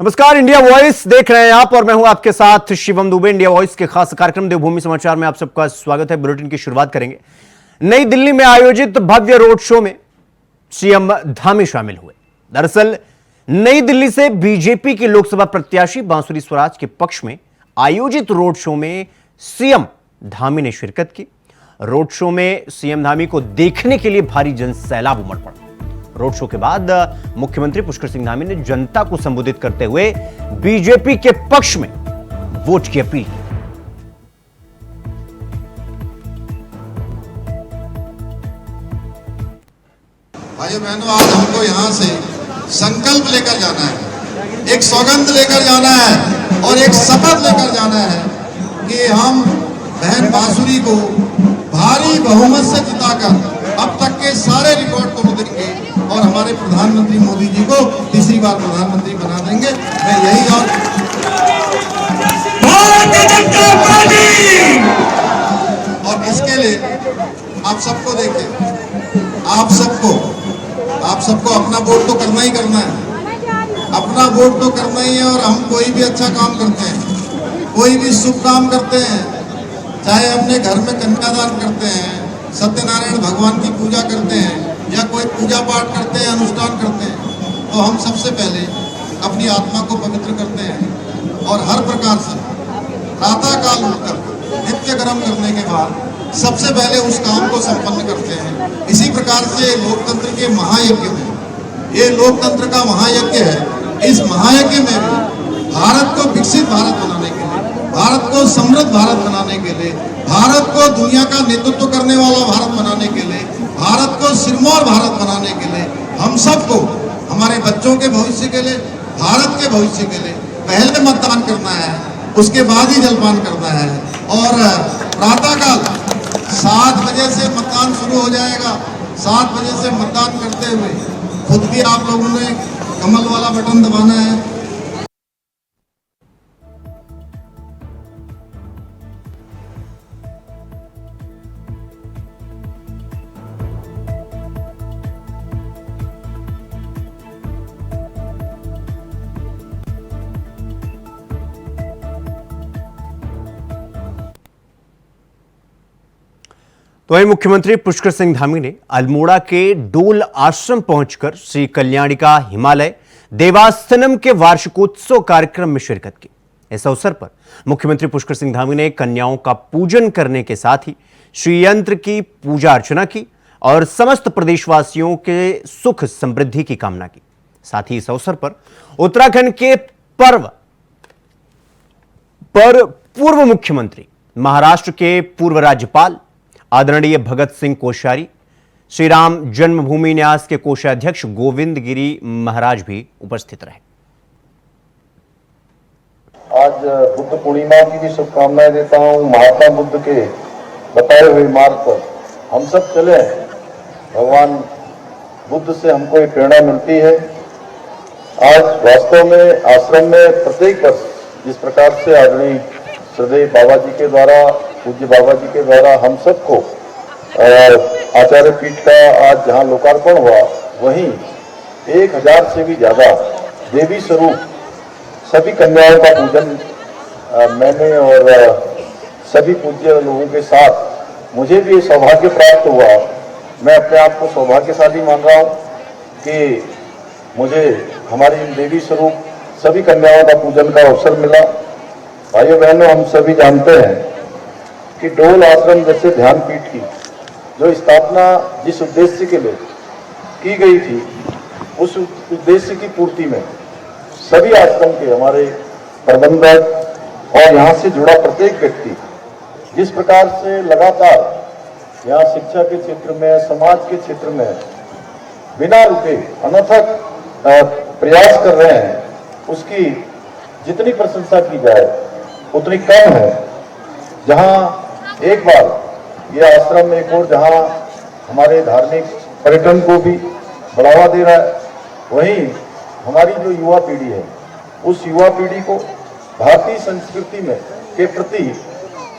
नमस्कार, India voice देख रहे हैं आप और मैं हूं आपके साथ शिवम दुबे। इंडिया वॉइस के खास कार्यक्रम देवभूमि समाचार में आप सबका स्वागत है। बुलेटिन की शुरुआत करेंगे। नई दिल्ली में आयोजित भव्य रोड शो में सीएम धामी शामिल हुए। दरअसल नई दिल्ली से बीजेपी के लोकसभा प्रत्याशी बांसुरी स्वराज के पक्ष में आयोजित रोड शो में सीएम धामी ने शिरकत की। रोड शो में सीएम धामी को देखने के लिए भारी जनसैलाब उमड़ पड़ा। रोड शो के बाद मुख्यमंत्री पुष्कर सिंह धामी ने जनता को संबोधित करते हुए बीजेपी के पक्ष में वोट की अपील की। भाइयों बहनों, आज हमको यहां से संकल्प लेकर जाना है, एक सौगंध लेकर जाना है और एक शपथ लेकर जाना है कि हम बहन बांसुरी को भारी बहुमत से जिताकर अब तक के सारे रिकॉर्ड तोड़ देंगे और हमारे प्रधानमंत्री मोदी जी को तीसरी बार प्रधानमंत्री बना देंगे। मैं यही और इसके लिए आप सबको देखें, आप सबको अपना वोट तो करना ही करना है, अपना वोट तो करना ही है। और हम कोई भी अच्छा काम करते हैं, कोई भी शुभ काम करते हैं, चाहे अपने घर में कन्यादान करते हैं, सत्यनारायण भगवान की पूजा करते हैं या कोई पूजा पाठ करते हैं, अनुष्ठान करते हैं, तो हम सबसे पहले अपनी आत्मा को पवित्र करते हैं और हर प्रकार से प्रातः काल उठकर नित्य कर्म करने के बाद सबसे पहले उस काम को संपन्न करते हैं। इसी प्रकार से लोकतंत्र के महायज्ञ में, ये लोकतंत्र का महायज्ञ है, इस महायज्ञ में भी भारत को विकसित भारत बनाने के लिए, भारत को समृद्ध भारत बनाने के लिए, भारत को दुनिया का नेतृत्व करने वाला भारत बनाने के लिए, भारत को सिरमौर भारत बनाने के लिए हम सबको हमारे बच्चों के भविष्य के लिए, भारत के भविष्य के लिए पहले मतदान करना है, उसके बाद ही जलपान करना है। और प्रातःकाल 7 बजे से मतदान शुरू हो जाएगा। 7 बजे से मतदान करते हुए खुद भी आप लोगों ने कमल वाला बटन दबाना है। तो वहीं मुख्यमंत्री पुष्कर सिंह धामी ने अल्मोड़ा के डोल आश्रम पहुंचकर श्री कल्याणिका हिमालय देवास्थानम के वार्षिकोत्सव कार्यक्रम में शिरकत की। इस अवसर पर मुख्यमंत्री पुष्कर सिंह धामी ने कन्याओं का पूजन करने के साथ ही श्री यंत्र की पूजा अर्चना की और समस्त प्रदेशवासियों के सुख समृद्धि की कामना की। साथ ही इस अवसर पर उत्तराखंड के पर्व पर पूर्व मुख्यमंत्री, महाराष्ट्र के पूर्व राज्यपाल आदरणीय भगत सिंह कोश्यारी, श्री राम जन्मभूमि न्यास के कोषाध्यक्ष गोविंद गिरी महाराज भी उपस्थित रहे। आज बुद्ध पूर्णिमा की भी शुभकामनाएं देता हूं। महात्मा बुद्ध के बताए हुए मार्ग पर हम सब चले। भगवान बुद्ध से हमको एक प्रेरणा मिलती है। आज वास्तव में आश्रम में प्रत्येक वर्ष जिस प्रकार से आदरणीय श्रद्धेय बाबा जी के द्वारा, पूज्य बाबा जी के द्वारा हम सबको आचार्य पीठ का आज जहां लोकार्पण हुआ, वहीं 1000 से भी ज्यादा देवी स्वरूप सभी कन्याओं का पूजन मैंने और सभी पूज्य लोगों के साथ मुझे भी सौभाग्य प्राप्त हुआ। मैं अपने आप को सौभाग्यशाली मान रहा हूं कि मुझे हमारी देवी स्वरूप सभी कन्याओं का पूजन का अवसर मिला। भाइयों बहनों, हम सभी जानते हैं कि डोल आश्रम जैसे ध्यान पीठ की जो स्थापना जिस उद्देश्य के लिए की गई थी, उस उद्देश्य की पूर्ति में सभी आश्रम के हमारे प्रबंधक और यहाँ से जुड़ा प्रत्येक व्यक्ति जिस प्रकार से लगातार यहाँ शिक्षा के क्षेत्र में, समाज के क्षेत्र में बिना रुके अनथक प्रयास कर रहे हैं, उसकी जितनी प्रशंसा की जाए उतनी कम है। जहाँ एक बार यह आश्रम एक और जहाँ हमारे धार्मिक पर्यटन को भी बढ़ावा दे रहा है, वहीं हमारी जो युवा पीढ़ी है, उस युवा पीढ़ी को भारतीय संस्कृति में के प्रति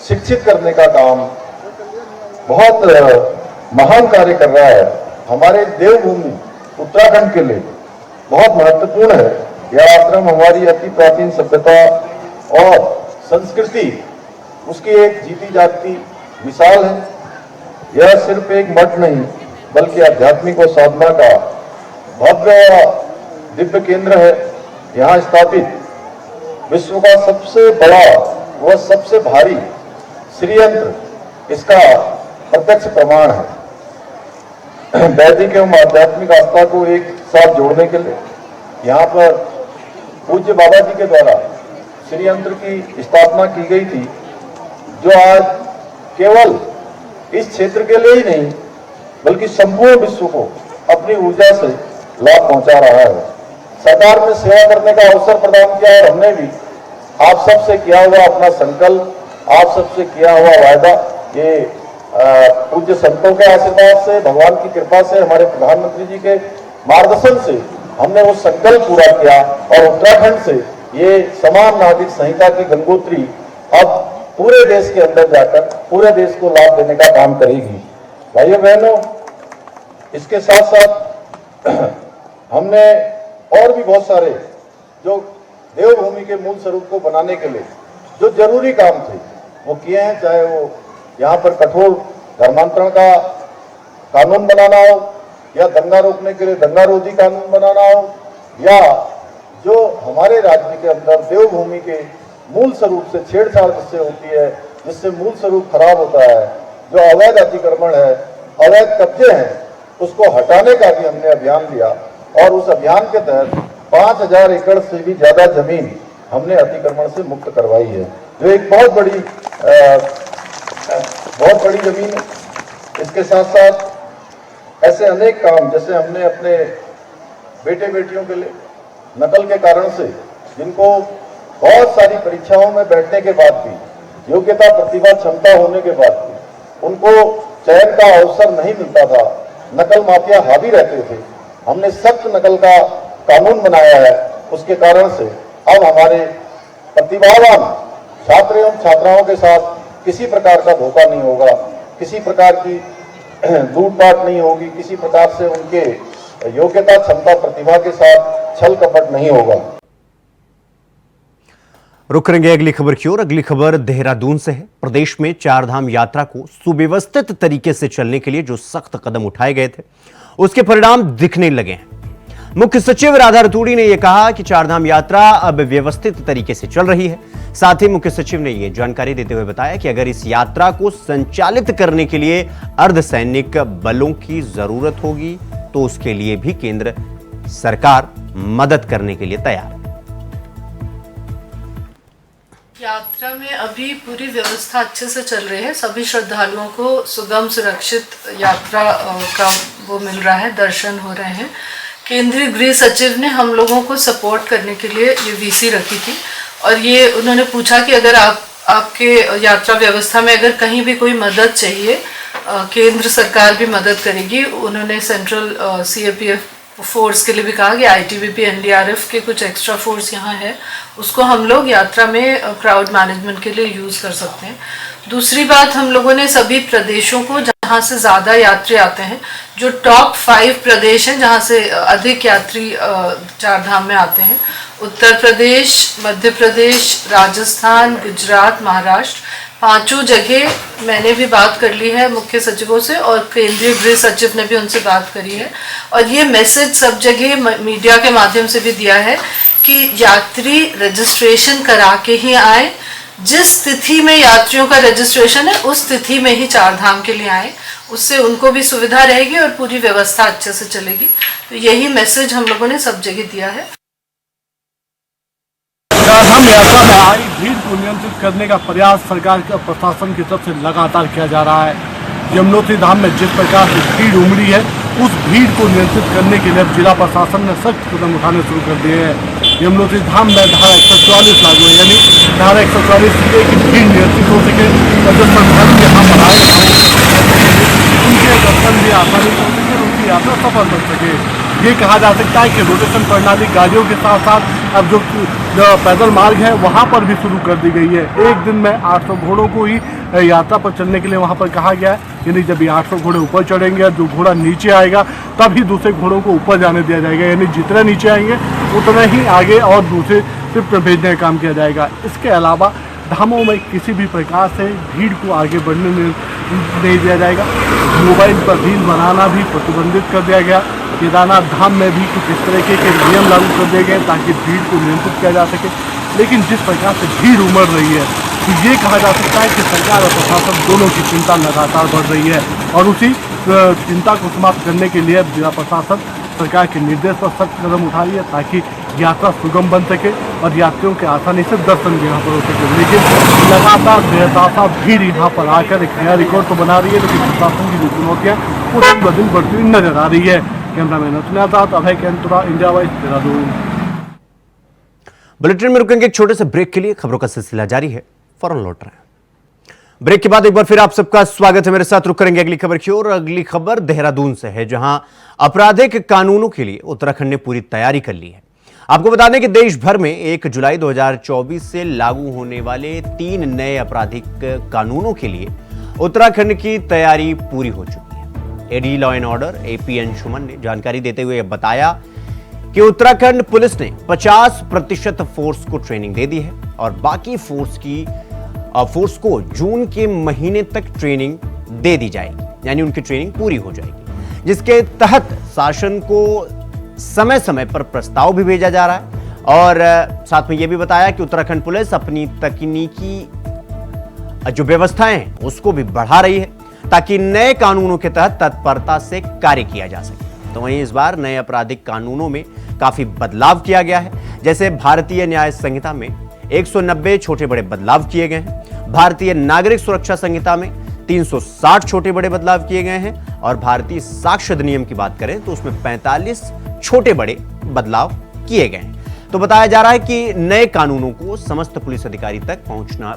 शिक्षित करने का काम बहुत महान कार्य कर रहा है। हमारे देवभूमि उत्तराखंड के लिए बहुत महत्वपूर्ण है यह आश्रम हमारी अति प्राचीन सभ्यता और संस्कृति उसकी एक जीती जागती मिसाल है। यह सिर्फ एक मठ नहीं बल्कि आध्यात्मिक और साधना का भव्य दिव्य केंद्र है। यहाँ स्थापित विश्व का सबसे बड़ा व सबसे भारी श्रीयंत्र इसका प्रत्यक्ष प्रमाण है। वैदिक एवं आध्यात्मिक आस्था को एक साथ जोड़ने के लिए यहाँ पर पूज्य बाबा जी के द्वारा श्रीयंत्र की स्थापना की गई थी, जो आज केवल इस क्षेत्र के लिए ही नहीं बल्कि संपूर्ण विश्व को अपनी ऊर्जा से लाभ पहुंचा रहा है। सरकार ने सेवा करने का अवसर प्रदान किया और हमने भी आप सबसे किया हुआ अपना संकल्प, आप सबसे किया हुआ वायदा, ये पूज्य संतों के आशीर्वाद से, भगवान की कृपा से, हमारे प्रधानमंत्री जी के मार्गदर्शन से हमने वो संकल्प पूरा किया और उत्तराखंड से ये समान नागरिक संहिता की गंगोत्री अब पूरे देश के अंदर जाकर पूरे देश को लाभ देने का काम करेगी। भाइयों बहनों, इसके साथ साथ हमने और भी बहुत सारे जो देवभूमि के मूल स्वरूप को बनाने के लिए जो जरूरी काम थे वो किए हैं, चाहे वो यहाँ पर कठोर धर्मांतरण का कानून बनाना हो या दंगा रोकने के लिए दंगा रोधी कानून बनाना हो, या जो हमारे राज्य के अंदर देवभूमि के मूल स्वरूप से छेड़छाड़ जिससे होती है, जिससे मूल स्वरूप खराब होता है, जो अवैध अतिक्रमण है, अवैध कब्जे हैं, उसको हटाने का भी हमने अभियान लिया और उस अभियान के तहत 5000 एकड़ से भी ज्यादा जमीन हमने अतिक्रमण से मुक्त करवाई है, जो एक बहुत बड़ी जमीन है। इसके साथ साथ ऐसे अनेक काम, जैसे हमने अपने बेटे बेटियों के लिए नकल के कारण से जिनको बहुत सारी परीक्षाओं में बैठने के बाद भी, योग्यता प्रतिभा क्षमता होने के बाद भी उनको चयन का अवसर नहीं मिलता था, नकल माफिया हावी रहते थे, हमने सख्त नकल का कानून बनाया है। उसके कारण से अब हमारे प्रतिभावान छात्र एवं छात्राओं के साथ किसी प्रकार का धोखा नहीं होगा, किसी प्रकार की लूटपाट नहीं होगी, किसी प्रकार से उनके योग्यता क्षमता प्रतिभा के साथ छल कपट नहीं होगा। रुक करेंगे अगली खबर की ओर। अगली खबर देहरादून से है। प्रदेश में चारधाम यात्रा को सुव्यवस्थित तरीके से चलने के लिए जो सख्त कदम उठाए गए थे उसके परिणाम दिखने लगे हैं। मुख्य सचिव राधा रतूड़ी ने यह कहा कि चारधाम यात्रा अब व्यवस्थित तरीके से चल रही है। साथ ही मुख्य सचिव ने यह जानकारी देते हुए बताया कि अगर इस यात्रा को संचालित करने के लिए अर्धसैनिक बलों की जरूरत होगी तो उसके लिए भी केंद्र सरकार मदद करने के लिए तैयार है। यात्रा में अभी पूरी व्यवस्था अच्छे से चल रही है। सभी श्रद्धालुओं को सुगम सुरक्षित यात्रा का वो मिल रहा है, दर्शन हो रहे हैं। केंद्रीय गृह सचिव ने हम लोगों को सपोर्ट करने के लिए ये वीसी रखी थी और ये उन्होंने पूछा कि अगर आपके यात्रा व्यवस्था में अगर कहीं भी कोई मदद चाहिए, केंद्र सरकार भी मदद करेगी। उन्होंने सेंट्रल सीआरपीएफ फोर्स के लिए भी कहा कि आईटीबीपी एनडीआरएफ के कुछ एक्स्ट्रा फोर्स यहाँ है, उसको हम लोग यात्रा में क्राउड मैनेजमेंट के लिए यूज़ कर सकते हैं। दूसरी बात, हम लोगों ने सभी प्रदेशों को जहाँ से ज़्यादा यात्री आते हैं, जो टॉप 5 प्रदेश हैं जहाँ से अधिक यात्री चारधाम में आते हैं, उत्तर प्रदेश, मध्य प्रदेश, राजस्थान, गुजरात, महाराष्ट्र, 5 जगह मैंने भी बात कर ली है मुख्य सचिवों से और केंद्रीय गृह सचिव ने भी उनसे बात करी है। और ये मैसेज सब जगह मीडिया के माध्यम से भी दिया है कि यात्री रजिस्ट्रेशन करा के ही आए। जिस तिथि में यात्रियों का रजिस्ट्रेशन है उस तिथि में ही चारधाम के लिए आए, उससे उनको भी सुविधा रहेगी और पूरी व्यवस्था अच्छे से चलेगी। तो यही मैसेज हम लोगों ने सब जगह दिया है। चारधाम यात्रा में आई भीड़ को नियंत्रित करने का प्रयास सरकार के प्रशासन की तरफ से लगातार किया जा रहा है। यमुनोत्तरी धाम में जिस प्रकार से भीड़ उमड़ी है, उस भीड़ को नियंत्रित करने के लिए जिला प्रशासन ने सख्त कदम उठाने शुरू कर दिए हैं। यमुनोत्तरी धाम में धारा 144 लागू है, यानी धारा 144 की भीड़ नियंत्रित हो सके और जो श्रद्धालु यहाँ पर आए उनके दर्शन भी आसानी से हो सके, उनकी यात्रा सफल बन सके। ये कहा जा सकता है कि रोटेशन प्रणाली गाड़ियों के साथ साथ अब जो पैदल मार्ग है वहाँ पर भी शुरू कर दी गई है। एक दिन में 800 घोड़ों को ही यात्रा पर चलने के लिए वहाँ पर कहा गया है, यानी जब ये 800 घोड़े ऊपर चढ़ेंगे, जो घोड़ा नीचे आएगा तभी दूसरे घोड़ों को ऊपर जाने दिया जाएगा, यानी जितने नीचे आएंगे उतना ही आगे और दूसरे शिफ्ट में भेजने का काम किया जाएगा। इसके अलावा धामों में किसी भी प्रकार से भीड़ को आगे बढ़ने नहीं दिया जाएगा। मोबाइल पर रील बनाना भी प्रतिबंधित कर दिया गया। केदारनाथ धाम में भी कुछ इस तरीके के नियम लागू कर दिए गए ताकि भीड़ को नियंत्रित किया जा सके। लेकिन जिस प्रकार से भीड़ उमड़ रही है तो ये कहा जा सकता है कि सरकार और प्रशासन दोनों की चिंता लगातार बढ़ रही है और उसी चिंता को समाप्त करने के लिए जिला प्रशासन सरकार के निर्देश पर सख्त कदम उठा रही है ताकि यात्रा सुगम बन सके और यात्रियों के आसानी से दर्शन भी यहाँ पर हो सके। लेकिन लगातार बेतहाशा भीड़ यहाँ पर आकर एक नया रिकॉर्ड तो बना रही है, लेकिन प्रशासन की जो चुनौतियाँ वो दिन ब दिन बढ़ती हुई नजर आ रही है। Cameraman Azad, Abhay Kaintura, India voice, Dehradun. Bulletin में रुकेंगे एक छोटे से ब्रेक के लिए। खबरों का सिलसिला जारी है, फौरन लौट रहे हैं। ब्रेक के बाद एक बार फिर आप सबका स्वागत है। मेरे साथ रुक करेंगे अगली खबर की ओर। अगली खबर देहरादून से है, जहां आपराधिक कानूनों के लिए उत्तराखंड ने पूरी तैयारी कर ली है। आपको बता दें कि देश भर में 1 जुलाई 2024 से लागू होने वाले 3 नए आपराधिक कानूनों के लिए उत्तराखंड की तैयारी पूरी हो चुकी है। AD law and order AP Anshuman ने जानकारी देते हुए बताया कि उत्तराखंड पुलिस ने 50% फोर्स को ट्रेनिंग दे दी है और बाकी फोर्स को जून के महीने तक ट्रेनिंग दे दी जाएगी, यानी उनकी ट्रेनिंग पूरी हो जाएगी, जिसके तहत शासन को समय समय पर प्रस्ताव भी भेजा जा रहा है। और साथ में यह भी बताया कि उत्तराखंड पुलिस अपनी तकनीकी जो व्यवस्थाएं हैं उसको भी बढ़ा रही है ताकि नए कानूनों के तहत तत्परता से कार्य किया जा सके। तो वहीं इस बार नए आपराधिक कानूनों में काफी बदलाव किया गया है। जैसे भारतीय न्याय संहिता में 190 छोटे बड़े बदलाव किए गए हैं। भारतीय नागरिक सुरक्षा संहिता में 360 छोटे बड़े बदलाव किए गए हैं और भारतीय साक्ष्य अधिनियम की बात करें तो उसमें 45 छोटे बड़े बदलाव किए गए हैं। तो बताया जा रहा है कि नए कानूनों को समस्त पुलिस अधिकारी तक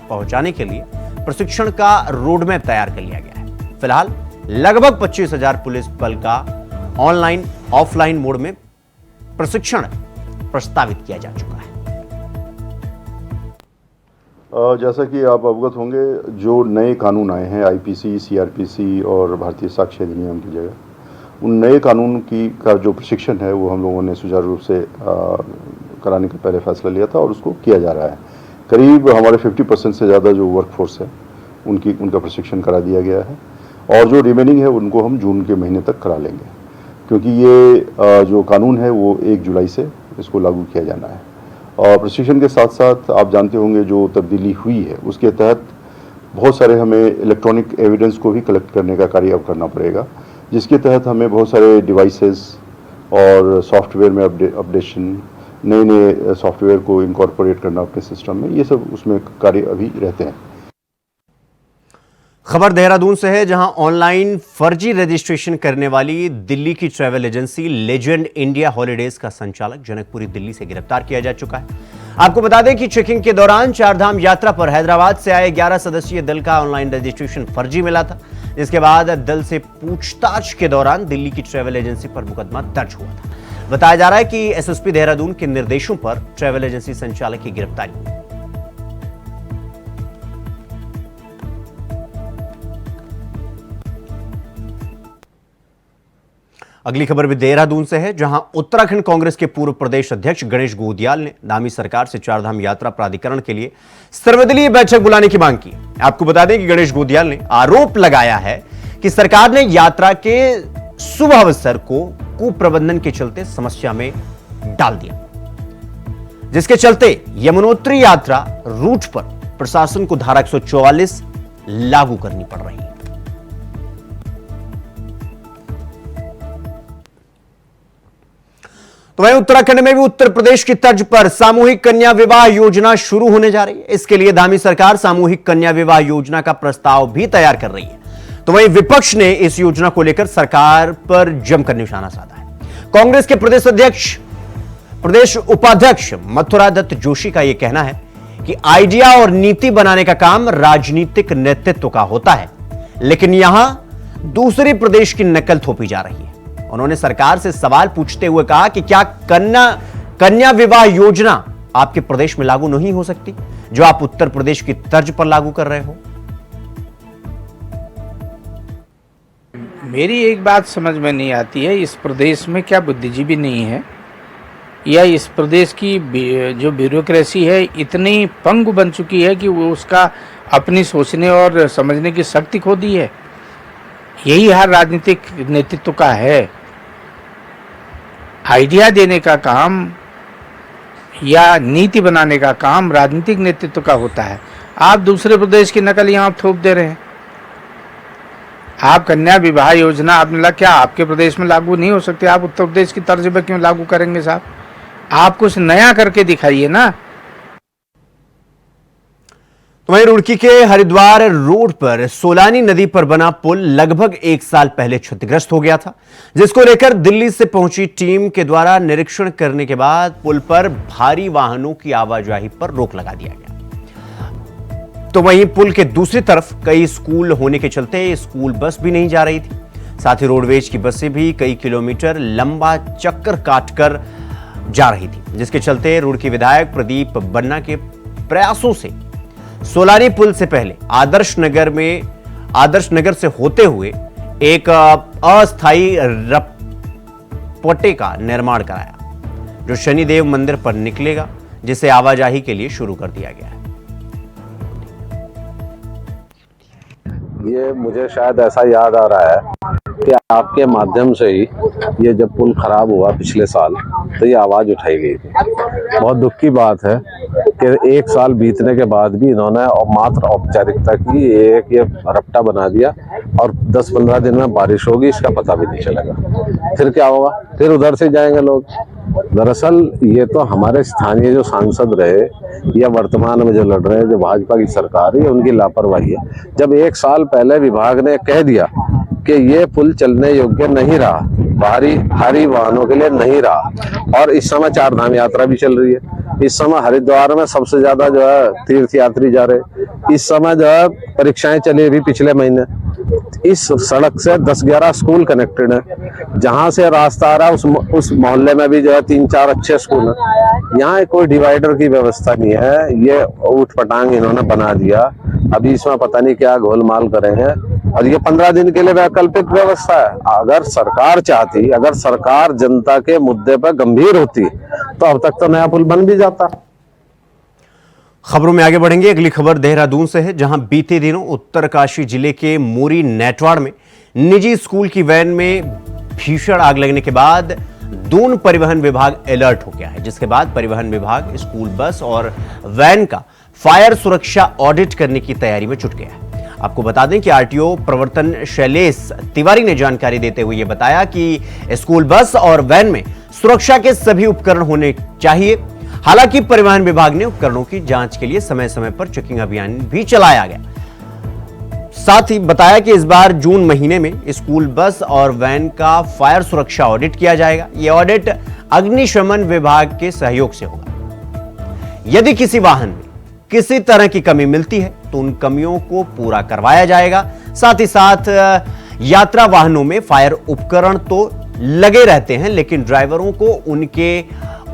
पहुंचाने के लिए प्रशिक्षण का रोडमैप तैयार कर लिया गया है। फिलहाल लगभग 25,000 पुलिस बल का ऑनलाइन ऑफलाइन मोड में प्रशिक्षण प्रस्तावित किया जा चुका है। जैसा कि आप अवगत होंगे, जो नए कानून आए हैं आईपीसी, सीआरपीसी और भारतीय साक्ष्य अधिनियम की जगह, उन नए कानून का जो प्रशिक्षण है वो हम लोगों ने सुचारू रूप से कराने का पहले फैसला लिया था और उसको किया जा रहा है। करीब हमारे 50% से ज़्यादा जो वर्कफोर्स है उनका प्रशिक्षण करा दिया गया है और जो रिमेनिंग है उनको हम जून के महीने तक करा लेंगे, क्योंकि ये जो कानून है वो 1 जुलाई से इसको लागू किया जाना है। और प्रशिक्षण के साथ साथ आप जानते होंगे जो तब्दीली हुई है उसके तहत बहुत सारे हमें इलेक्ट्रॉनिक एविडेंस को भी कलेक्ट करने का कार्य अब करना पड़ेगा, जिसके तहत हमें बहुत सारे डिवाइसेस और सॉफ्टवेयर में अपडेशन, नए सॉफ्टवेयर को इनकॉर्पोरेट करना अपने सिस्टम में, ये सब उसमें कार्य अभी रहते हैं। खबर देहरादून से है, जहां ऑनलाइन फर्जी रजिस्ट्रेशन करने वाली दिल्ली की travel agency legend India holidays का संचालक जनकपुरी दिल्ली से गिरफ्तार किया जा चुका है। आपको बता दें कि चेकिंग के दौरान चारधाम यात्रा पर हैदराबाद से आए 11 सदस्यीय दल का ऑनलाइन रजिस्ट्रेशन फर्जी मिला था, जिसके बाद दल से पूछताछ के दौरान दिल्ली की ट्रैवल एजेंसी पर मुकदमा दर्ज हुआ था। बताया जा रहा है कि एसएसपी देहरादून के निर्देशों पर ट्रैवल एजेंसी संचालक की गिरफ्तारी हुई। अगली खबर भी देहरादून से है, जहां उत्तराखंड कांग्रेस के पूर्व प्रदेश अध्यक्ष गणेश गोदियाल ने धामी सरकार से चारधाम यात्रा प्राधिकरण के लिए सर्वदलीय बैठक बुलाने की मांग की। आपको बता दें कि गणेश गोदियाल ने आरोप लगाया है कि सरकार ने यात्रा के शुभ अवसर को कुप्रबंधन के चलते समस्या में डाल दिया, जिसके चलते यमुनोत्री यात्रा रूट पर प्रशासन को धारा 144 लागू करनी पड़ रही है। तो वहीं उत्तराखंड में भी उत्तर प्रदेश की तर्ज पर सामूहिक कन्या विवाह योजना शुरू होने जा रही है। इसके लिए धामी सरकार सामूहिक कन्या विवाह योजना का प्रस्ताव भी तैयार कर रही है। तो वहीं विपक्ष ने इस योजना को लेकर सरकार पर जमकर निशाना साधा है। कांग्रेस के प्रदेश उपाध्यक्ष मथुरा दत्त जोशी का यह कहना है कि आइडिया और नीति बनाने का काम राजनीतिक नेतृत्व का होता है, लेकिन यहां दूसरे प्रदेश की नकल थोपी जा रही है। उन्होंने सरकार से सवाल पूछते हुए कहा कि क्या कन्या विवाह योजना आपके प्रदेश में लागू नहीं हो सकती, जो आप उत्तर प्रदेश की तर्ज पर लागू कर रहे हो? मेरी एक बात समझ में नहीं आती है, इस प्रदेश में क्या बुद्धिजीवी नहीं है? या इस प्रदेश की जो ब्यूरोक्रेसी है इतनी पंगु बन चुकी है कि वो उसका अपनी सोचने और समझने की शक्ति खो दी है। यही हर राजनीतिक नेतृत्व का है। आइडिया देने का काम या नीति बनाने का काम राजनीतिक नेतृत्व का होता है। आप दूसरे प्रदेश की नकल यहाँ आप थोप दे रहे हैं। आप कन्या विवाह योजना आपने लगा, क्या आपके प्रदेश में लागू नहीं हो सकती? आप उत्तर प्रदेश की तर्ज पर क्यों लागू करेंगे साहब? आप कुछ नया करके दिखाइए ना। तो वहीं रुड़की के हरिद्वार रोड पर सोलानी नदी पर बना पुल लगभग 1 साल पहले क्षतिग्रस्त हो गया था, जिसको लेकर दिल्ली से पहुंची टीम के द्वारा निरीक्षण करने के बाद पुल पर भारी वाहनों की आवाजाही पर रोक लगा दिया गया। तो वहीं पुल के दूसरी तरफ कई स्कूल होने के चलते स्कूल बस भी नहीं जा रही थी। साथ ही रोडवेज की बसें भी कई किलोमीटर लंबा चक्कर काटकर जा रही थी, जिसके चलते रुड़की विधायक प्रदीप बन्ना के प्रयासों से सोलानी पुल से पहले आदर्श नगर से होते हुए एक अस्थायी रपटे का निर्माण कराया, जो शनिदेव मंदिर पर निकलेगा, जिसे आवाजाही के लिए शुरू कर दिया गया है। ये मुझे शायद ऐसा याद आ रहा है कि आपके माध्यम से ही ये जब पुल खराब हुआ पिछले साल तो ये आवाज उठाई गई थी। बहुत दुख की बात है कि 1 साल बीतने के बाद भी इन्होंने मात्र औपचारिकता की, एक ये रपटा बना दिया और 10-15 दिन में बारिश होगी इसका पता भी नहीं चलेगा। फिर क्या होगा? फिर उधर से जाएंगे लोग। दरअसल ये तो हमारे स्थानीय जो सांसद रहे या वर्तमान में जो लड़ रहे हैं, जो भाजपा की सरकार है, उनकी लापरवाही है। जब 1 साल पहले विभाग ने कह दिया कि ये पुल चलने योग्य नहीं रहा, भारी वाहनों के लिए नहीं रहा, और इस समय 4 धाम यात्रा भी चल रही है। इस समय हरिद्वार में सबसे ज्यादा जो है तीर्थ यात्री जा रहे। इस समय जो है परीक्षाएं चली भी पिछले महीने। इस सड़क से 10-11 स्कूल कनेक्टेड है। जहां से रास्ता आ रहा है उस मोहल्ले में भी जो है 3-4 अच्छे स्कूल है। यहाँ कोई डिवाइडर की व्यवस्था नहीं है। ये ऊट पटांग इन्होंने बना दिया। अभी इसमें पता नहीं क्या गोलमाल करेंगे, और ये 15 दिन के लिए वैकल्पिक व्यवस्था है। अगर सरकार चाहती, अगर सरकार जनता के मुद्दे पर गंभीर होती तो अब तक तो नया पुल बन भी जाता। खबरों में आगे बढ़ेंगे। अगली खबर देहरादून से है, जहां बीते दिनों उत्तरकाशी जिले के मोरी नेटवाड़ में निजी स्कूल की वैन में भीषण आग लगने के बाद दून परिवहन विभाग अलर्ट हो गया है, जिसके बाद परिवहन विभाग स्कूल बस और वैन का फायर सुरक्षा ऑडिट करने की तैयारी में जुट गया है। आपको बता दें कि आरटीओ प्रवर्तन शैलेश तिवारी ने जानकारी देते हुए यह बताया कि स्कूल बस और वैन में सुरक्षा के सभी उपकरण होने चाहिए। हालांकि परिवहन विभाग ने उपकरणों की जांच के लिए समय समय पर चेकिंग अभियान भी चलाया गया। साथ ही बताया कि इस बार जून महीने में स्कूल बस और वैन का फायर सुरक्षा ऑडिट किया जाएगा। यह ऑडिट अग्निशमन विभाग के सहयोग से होगा। यदि किसी वाहन में किसी तरह की कमी मिलती है तो उन कमियों को पूरा करवाया जाएगा। साथ ही साथ यात्रा वाहनों में फायर उपकरण तो लगे रहते हैं, लेकिन ड्राइवरों को उनके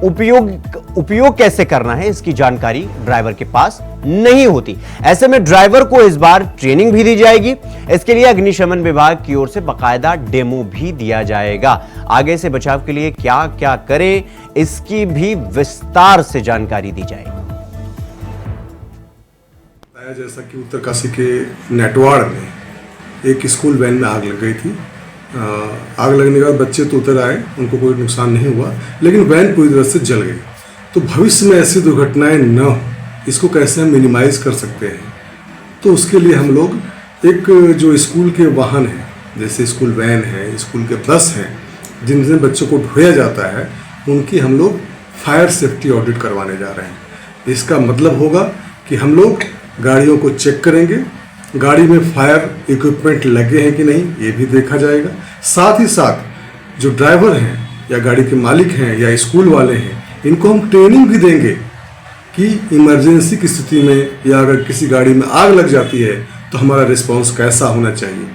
उपयोग कैसे करना है इसकी जानकारी ड्राइवर के पास नहीं होती। ऐसे में ड्राइवर को इस बार ट्रेनिंग भी दी जाएगी। इसके लिए अग्निशमन विभाग की ओर से बाकायदा डेमो भी दिया जाएगा। आगे से बचाव के लिए क्या क्या करें इसकी भी विस्तार से जानकारी दी जाएगी। जैसा कि उत्तरकाशी के नेटवाड़ में एक स्कूल वैन में आग लग गई थी। आग लगने के बाद बच्चे तो उतर आए, उनको कोई नुकसान नहीं हुआ, लेकिन वैन पूरी तरह से जल गई। तो भविष्य में ऐसी दुर्घटनाएं न हो, इसको कैसे हम मिनिमाइज कर सकते हैं? तो उसके लिए हम लोग एक जो स्कूल के वाहन हैं, जैसे स्कूल वैन है, स्कूल के बस हैं, जिनसे बच्चों को ढोया जाता है, उनकी हम लोग फायर सेफ्टी ऑडिट करवाने जा रहे हैं। इसका मतलब होगा कि हम लोग गाड़ियों को चेक करेंगे, गाड़ी में फायर इक्विपमेंट लगे हैं कि नहीं ये भी देखा जाएगा। साथ ही साथ जो ड्राइवर हैं या गाड़ी के मालिक हैं या स्कूल वाले हैं, इनको हम ट्रेनिंग भी देंगे कि इमरजेंसी की स्थिति में या अगर किसी गाड़ी में आग लग जाती है तो हमारा रिस्पांस कैसा होना चाहिए,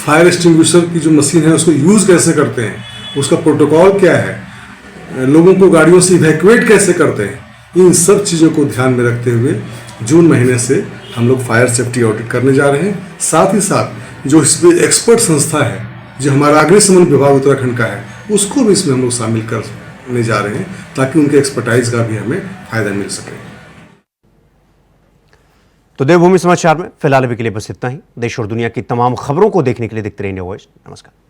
फायर एक्सटिंग्विशर की जो मशीन है उसको यूज़ कैसे करते हैं, उसका प्रोटोकॉल क्या है, लोगों को गाड़ियों से इवैक्यूएट कैसे करते हैं। इन सब चीज़ों को ध्यान में रखते हुए जून महीने से हम लोग फायर सेफ्टी ऑडिट करने जा रहे हैं। साथ ही साथ जो इसमें एक्सपर्ट संस्था है, जो हमारा अग्निशमन विभाग उत्तराखंड का है, उसको भी इसमें हम लोग शामिल कर करने जा रहे हैं ताकि उनके एक्सपर्टाइज का भी हमें फायदा मिल सके। तो देवभूमि समाचार में फिलहाल अभी के लिए बस इतना ही। देश और दुनिया की तमाम खबरों को देखने के लिए देखते रहिए इंडिया वॉइस। नमस्कार।